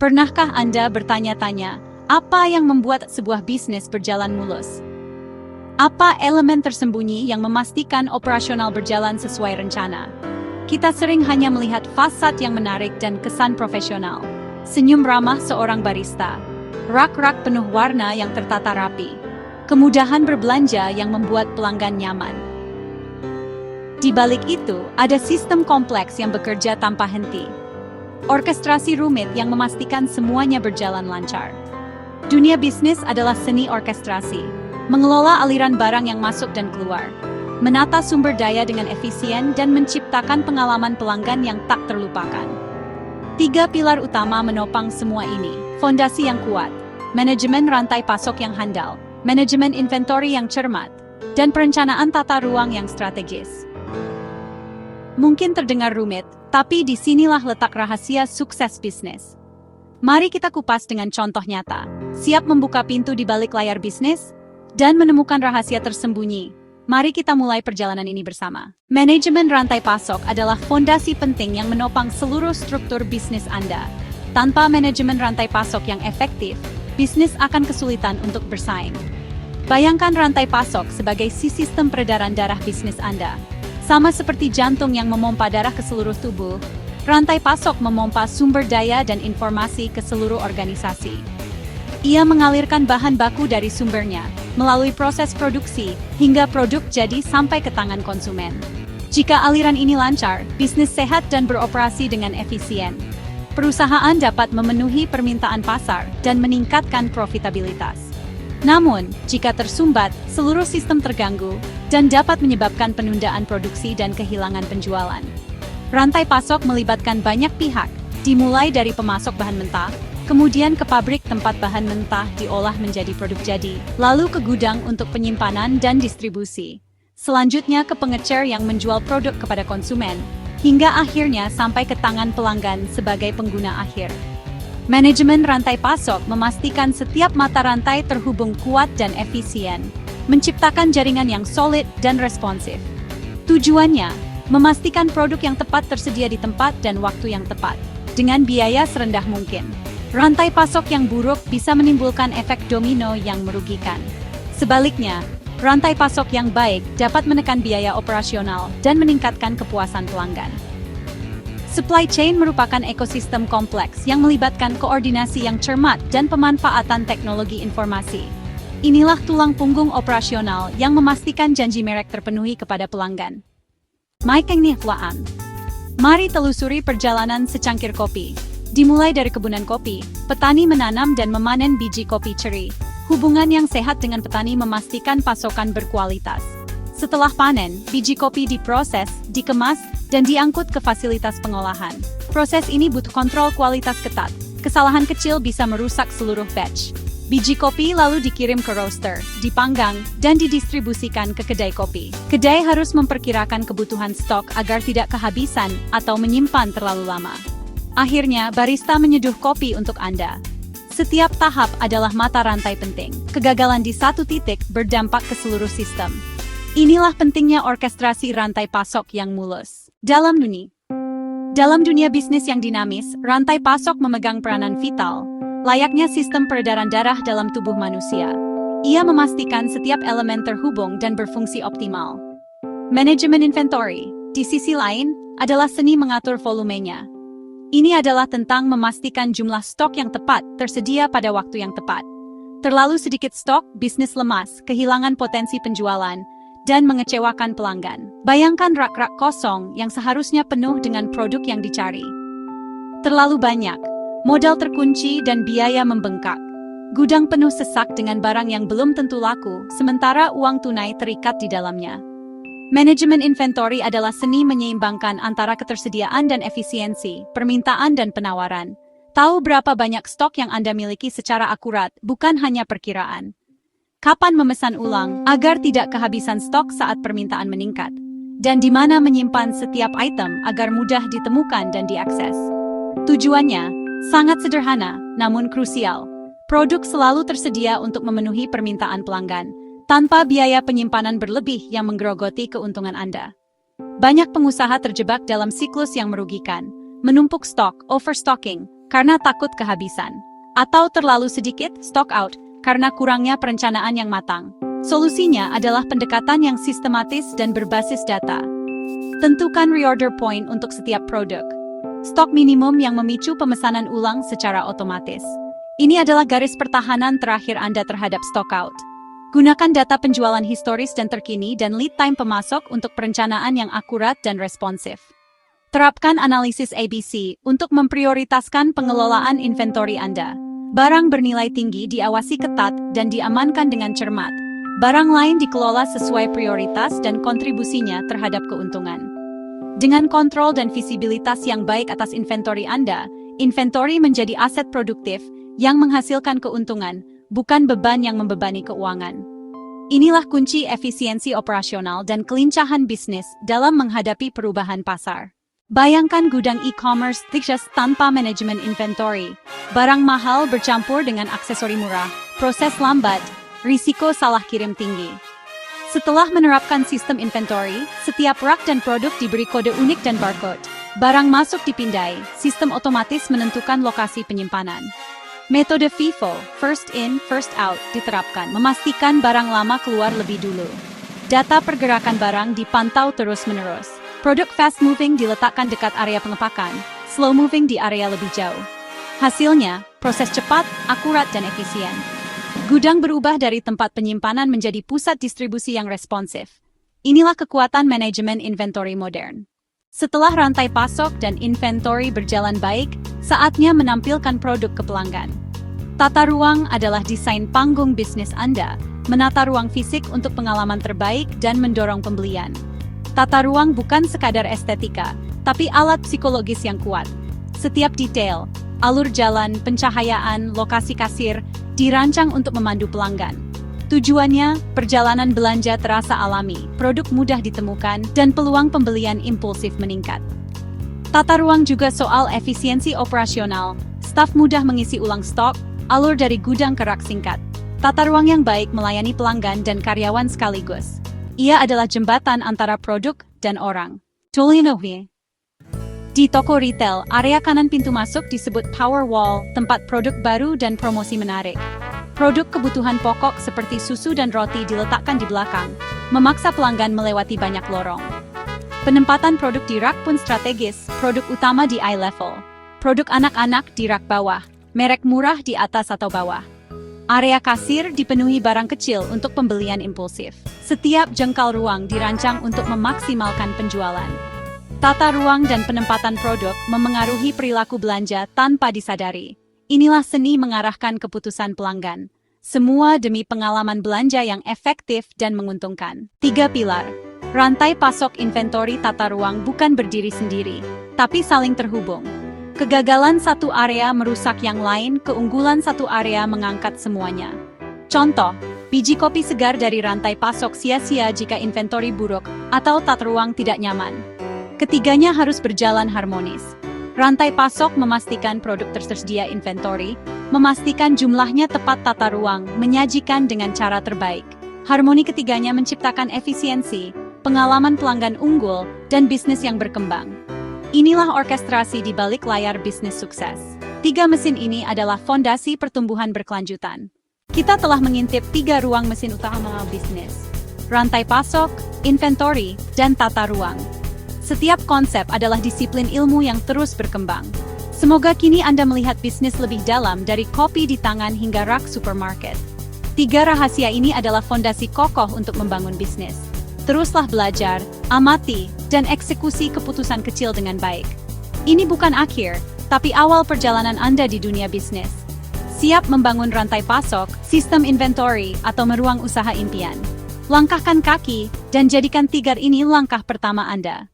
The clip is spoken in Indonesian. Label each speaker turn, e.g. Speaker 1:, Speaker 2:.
Speaker 1: Pernahkah Anda bertanya-tanya, apa yang membuat sebuah bisnis berjalan mulus? Apa elemen tersembunyi yang memastikan operasional berjalan sesuai rencana? Kita sering hanya melihat fasad yang menarik dan kesan profesional. Senyum ramah seorang barista, rak-rak penuh warna yang tertata rapi, kemudahan berbelanja yang membuat pelanggan nyaman. Di balik itu, ada sistem kompleks yang bekerja tanpa henti. Orkestrasi rumit yang memastikan semuanya berjalan lancar. Dunia bisnis adalah seni orkestrasi, mengelola aliran barang yang masuk dan keluar, menata sumber daya dengan efisien dan menciptakan pengalaman pelanggan yang tak terlupakan. 3 pilar utama menopang semua ini: fondasi yang kuat, manajemen rantai pasok yang handal, manajemen inventory yang cermat, dan perencanaan tata ruang yang strategis. Mungkin terdengar rumit, tapi disinilah letak rahasia sukses bisnis. Mari kita kupas dengan contoh nyata. Siap membuka pintu di balik layar bisnis dan menemukan rahasia tersembunyi. Mari kita mulai perjalanan ini bersama. Manajemen rantai pasok adalah fondasi penting yang menopang seluruh struktur bisnis Anda. Tanpa manajemen rantai pasok yang efektif, bisnis akan kesulitan untuk bersaing. Bayangkan rantai pasok sebagai sistem peredaran darah bisnis Anda. Sama seperti jantung yang memompa darah ke seluruh tubuh, rantai pasok memompa sumber daya dan informasi ke seluruh organisasi. Ia mengalirkan bahan baku dari sumbernya, melalui proses produksi, hingga produk jadi sampai ke tangan konsumen. Jika aliran ini lancar, bisnis sehat dan beroperasi dengan efisien. Perusahaan dapat memenuhi permintaan pasar dan meningkatkan profitabilitas. Namun, jika tersumbat, seluruh sistem terganggu dan dapat menyebabkan penundaan produksi dan kehilangan penjualan. Rantai pasok melibatkan banyak pihak, dimulai dari pemasok bahan mentah, kemudian ke pabrik tempat bahan mentah diolah menjadi produk jadi, lalu ke gudang untuk penyimpanan dan distribusi. Selanjutnya ke pengecer yang menjual produk kepada konsumen, hingga akhirnya sampai ke tangan pelanggan sebagai pengguna akhir. Manajemen rantai pasok memastikan setiap mata rantai terhubung kuat dan efisien, menciptakan jaringan yang solid dan responsif. Tujuannya, memastikan produk yang tepat tersedia di tempat dan waktu yang tepat, dengan biaya serendah mungkin. Rantai pasok yang buruk bisa menimbulkan efek domino yang merugikan. Sebaliknya, rantai pasok yang baik dapat menekan biaya operasional dan meningkatkan kepuasan pelanggan. Supply chain merupakan ekosistem kompleks yang melibatkan koordinasi yang cermat dan pemanfaatan teknologi informasi. Inilah tulang punggung operasional yang memastikan janji merek terpenuhi kepada pelanggan. Mari telusuri perjalanan secangkir kopi. Dimulai dari kebunan kopi, petani menanam dan memanen biji kopi ceri. Hubungan yang sehat dengan petani memastikan pasokan berkualitas. Setelah panen, biji kopi diproses, dikemas, dan diangkut ke fasilitas pengolahan. Proses ini butuh kontrol kualitas ketat. Kesalahan kecil bisa merusak seluruh batch. Biji kopi lalu dikirim ke roaster, dipanggang, dan didistribusikan ke kedai kopi. Kedai harus memperkirakan kebutuhan stok agar tidak kehabisan atau menyimpan terlalu lama. Akhirnya, barista menyeduh kopi untuk Anda. Setiap tahap adalah mata rantai penting. Kegagalan di satu titik berdampak ke seluruh sistem. Inilah pentingnya orkestrasi rantai pasok yang mulus. Dalam dunia bisnis yang dinamis, rantai pasok memegang peranan vital, layaknya sistem peredaran darah dalam tubuh manusia. Ia memastikan setiap elemen terhubung dan berfungsi optimal. Manajemen inventory, di sisi lain, adalah seni mengatur volumenya. Ini adalah tentang memastikan jumlah stok yang tepat tersedia pada waktu yang tepat. Terlalu sedikit stok, bisnis lemas, kehilangan potensi penjualan, dan mengecewakan pelanggan. Bayangkan rak-rak kosong yang seharusnya penuh dengan produk yang dicari. Terlalu banyak, modal terkunci dan biaya membengkak. Gudang penuh sesak dengan barang yang belum tentu laku, sementara uang tunai terikat di dalamnya. Manajemen inventory adalah seni menyeimbangkan antara ketersediaan dan efisiensi, permintaan dan penawaran. Tahu berapa banyak stok yang Anda miliki secara akurat, bukan hanya perkiraan. Kapan memesan ulang agar tidak kehabisan stok saat permintaan meningkat, dan di mana menyimpan setiap item agar mudah ditemukan dan diakses. Tujuannya sangat sederhana, namun krusial. Produk selalu tersedia untuk memenuhi permintaan pelanggan, tanpa biaya penyimpanan berlebih yang menggerogoti keuntungan Anda. Banyak pengusaha terjebak dalam siklus yang merugikan, menumpuk stok, overstocking, karena takut kehabisan. Atau terlalu sedikit stock out karena kurangnya perencanaan yang matang. Solusinya adalah pendekatan yang sistematis dan berbasis data. Tentukan reorder point untuk setiap produk. Stok minimum yang memicu pemesanan ulang secara otomatis. Ini adalah garis pertahanan terakhir Anda terhadap stock out. Gunakan data penjualan historis dan terkini dan lead time pemasok untuk perencanaan yang akurat dan responsif. Terapkan analisis ABC untuk memprioritaskan pengelolaan inventory Anda. Barang bernilai tinggi diawasi ketat dan diamankan dengan cermat. Barang lain dikelola sesuai prioritas dan kontribusinya terhadap keuntungan. Dengan kontrol dan visibilitas yang baik atas inventory Anda, inventory menjadi aset produktif yang menghasilkan keuntungan, bukan beban yang membebani keuangan. Inilah kunci efisiensi operasional dan kelincahan bisnis dalam menghadapi perubahan pasar. Bayangkan gudang e-commerce sukses tanpa manajemen inventory. Barang mahal bercampur dengan aksesori murah, proses lambat, risiko salah kirim tinggi. Setelah menerapkan sistem inventory, setiap rak dan produk diberi kode unik dan barcode. Barang masuk dipindai, sistem otomatis menentukan lokasi penyimpanan. Metode FIFO, first in, first out, diterapkan, memastikan barang lama keluar lebih dulu. Data pergerakan barang dipantau terus-menerus. Produk fast moving diletakkan dekat area pengepakan, slow moving di area lebih jauh. Hasilnya, proses cepat, akurat, dan efisien. Gudang berubah dari tempat penyimpanan menjadi pusat distribusi yang responsif. Inilah kekuatan manajemen inventory modern. Setelah rantai pasok dan inventory berjalan baik, saatnya menampilkan produk ke pelanggan. Tata ruang adalah desain panggung bisnis Anda, menata ruang fisik untuk pengalaman terbaik dan mendorong pembelian. Tata ruang bukan sekadar estetika, tapi alat psikologis yang kuat. Setiap detail, alur jalan, pencahayaan, lokasi kasir, dirancang untuk memandu pelanggan. Tujuannya, perjalanan belanja terasa alami, produk mudah ditemukan, dan peluang pembelian impulsif meningkat. Tata ruang juga soal efisiensi operasional, staf mudah mengisi ulang stok, alur dari gudang ke rak singkat. Tata ruang yang baik melayani pelanggan dan karyawan sekaligus. Ia adalah jembatan antara produk dan orang. Tolinovi. Di toko retail, area kanan pintu masuk disebut Power Wall, tempat produk baru dan promosi menarik. Produk kebutuhan pokok seperti susu dan roti diletakkan di belakang, memaksa pelanggan melewati banyak lorong. Penempatan produk di rak pun strategis, produk utama di eye level. Produk anak-anak di rak bawah, merek murah di atas atau bawah. Area kasir dipenuhi barang kecil untuk pembelian impulsif. Setiap jengkal ruang dirancang untuk memaksimalkan penjualan. Tata ruang dan penempatan produk memengaruhi perilaku belanja tanpa disadari. Inilah seni mengarahkan keputusan pelanggan. Semua demi pengalaman belanja yang efektif dan menguntungkan. 3 pilar. Rantai pasok inventory tata ruang bukan berdiri sendiri, tapi saling terhubung. Kegagalan satu area merusak yang lain, keunggulan satu area mengangkat semuanya. Contoh, biji kopi segar dari rantai pasok sia-sia jika inventory buruk atau tata ruang tidak nyaman. Ketiganya harus berjalan harmonis. Rantai pasok memastikan produk tersedia inventory, memastikan jumlahnya tepat tata ruang, menyajikan dengan cara terbaik. Harmoni ketiganya menciptakan efisiensi, pengalaman pelanggan unggul, dan bisnis yang berkembang. Inilah orkestrasi di balik layar bisnis sukses. 3 mesin ini adalah fondasi pertumbuhan berkelanjutan. Kita telah mengintip 3 ruang mesin utama bisnis. Rantai pasok, inventory, dan tata ruang. Setiap konsep adalah disiplin ilmu yang terus berkembang. Semoga kini Anda melihat bisnis lebih dalam dari kopi di tangan hingga rak supermarket. 3 rahasia ini adalah fondasi kokoh untuk membangun bisnis. Teruslah belajar, amati, dan eksekusi keputusan kecil dengan baik. Ini bukan akhir, tapi awal perjalanan Anda di dunia bisnis. Siap membangun rantai pasok, sistem inventory, atau meruang usaha impian. Langkahkan kaki, dan jadikan 3 ini langkah pertama Anda.